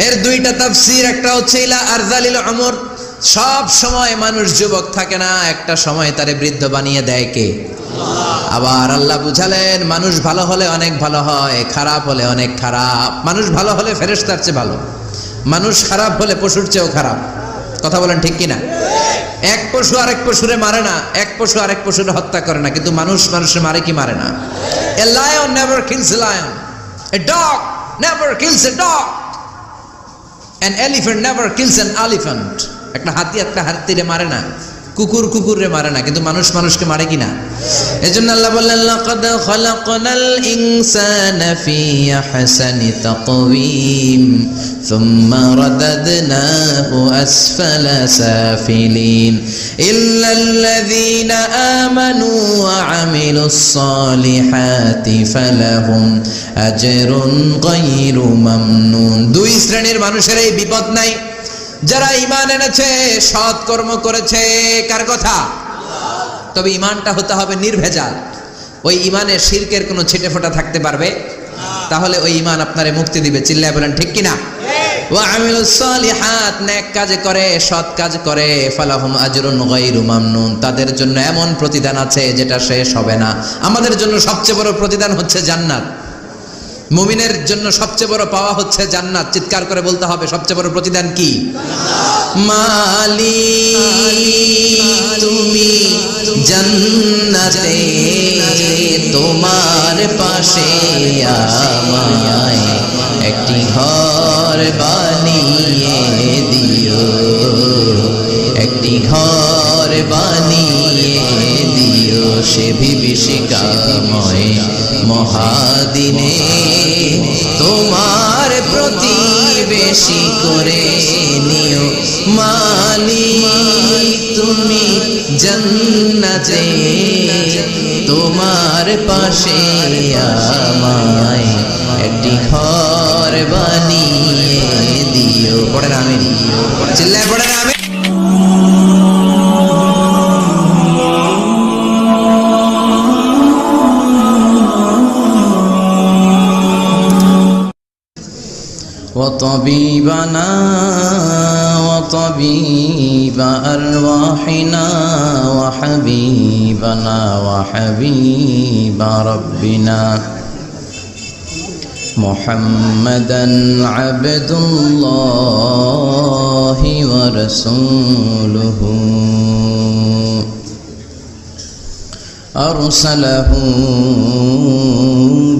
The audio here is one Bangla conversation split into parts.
এর দুইটা তাফসীর, একটা হচ্ছে ইলা আরযালিল উমর, সব সময় মানুষ যুবক থাকে না, একটা সময় তারে বৃদ্ধ বানিয়ে দেয় কে? আবার আল্লাহ বুঝালেন মানুষ ভালো হলে অনেক ভালো হয়, খারাপ হলে অনেক খারাপ। মানুষ ভালো হলে ফেরেশতার চেয়ে ভালো, মানুষ খারাপ হলে পশুর চেয়েও খারাপ। কথা বলেন ঠিক কিনা? এক পশু আরেক পশুরে মারে না, এক পশু আরেক পশুরে হত্যা করে না, কিন্তু মানুষ মানুষের মারে কি মারে না? A lion never kills a lion, a dog never kills a dog, an elephant never kills an elephant. একটা হাতি একটা হাতিরে মারে না, কুকুর কুকুরে মারে না, কিন্তু মানুষ মানুষকে মারে কিনা? এজন্য আল্লাহ বললেন লাকাদ খালাকনাল ইনসানা ফি আহসানি তাকওয়িম সুম্মা রাদাদনাহু আসফালা সাফিলিন ইল্লাল্লাযীনা আমানু ওয়া আমিলুস সালিহাতি ফালাহুম আজরুন গায়রু মামনুন। দুই শ্রেণীর মানুষের এই বিপদ নাই, যারা ঈমান এনেছে, সৎ কর্ম করেছে। কার কথা? তবে ঈমানটা হতে হবে নির্ভেজাল। ওই ঈমানে শিরকের কোনো ছিটেফোঁটা থাকতে পারবে? তাহলে ওই ঈমান আপনারে মুক্তি দিবে। চিল্লায় বলেন ঠিক কিনা? ওয়া আমিলুস সালিহাত, নেক কাজ করে, সৎ কাজ করে, ফালাহুম আজরুন গায়রু মামনুন, তাদের জন্য এমন প্রতিদান আছে যেটা শেষ হবে না। আমাদের জন্য সবচেয়ে বড় প্রতিদান হচ্ছে জান্নাত। মুমিনের জন্য সবচেয়ে বড় পাওয়া হচ্ছে জান্নাত। চিৎকার করে বলতে হবে সবচেয়ে বড় প্রতিদান কি? মালিক তুমি জান্নাতে, তোমার পাশে আমায় একটি ঘর বানিয়ে দিও, একটি ঘর বানিয়ে দিও সে বিভীষিকাময় মহাদিনে, তোমার প্রতিবেশী করে নিও। মালিক তুমি জান্নাতে, তোমার পাশে আমায় একটি ঘর বানিয়ে দিও। পড়েন আমিন, চিল্লায় পড়েন আমিন। وطبيبنا وطبيب أرواحنا وحبيبنا وحبيب ربنا محمدا عبد الله ورسوله أرسله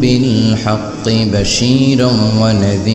بالحق بشيرا ونذيرا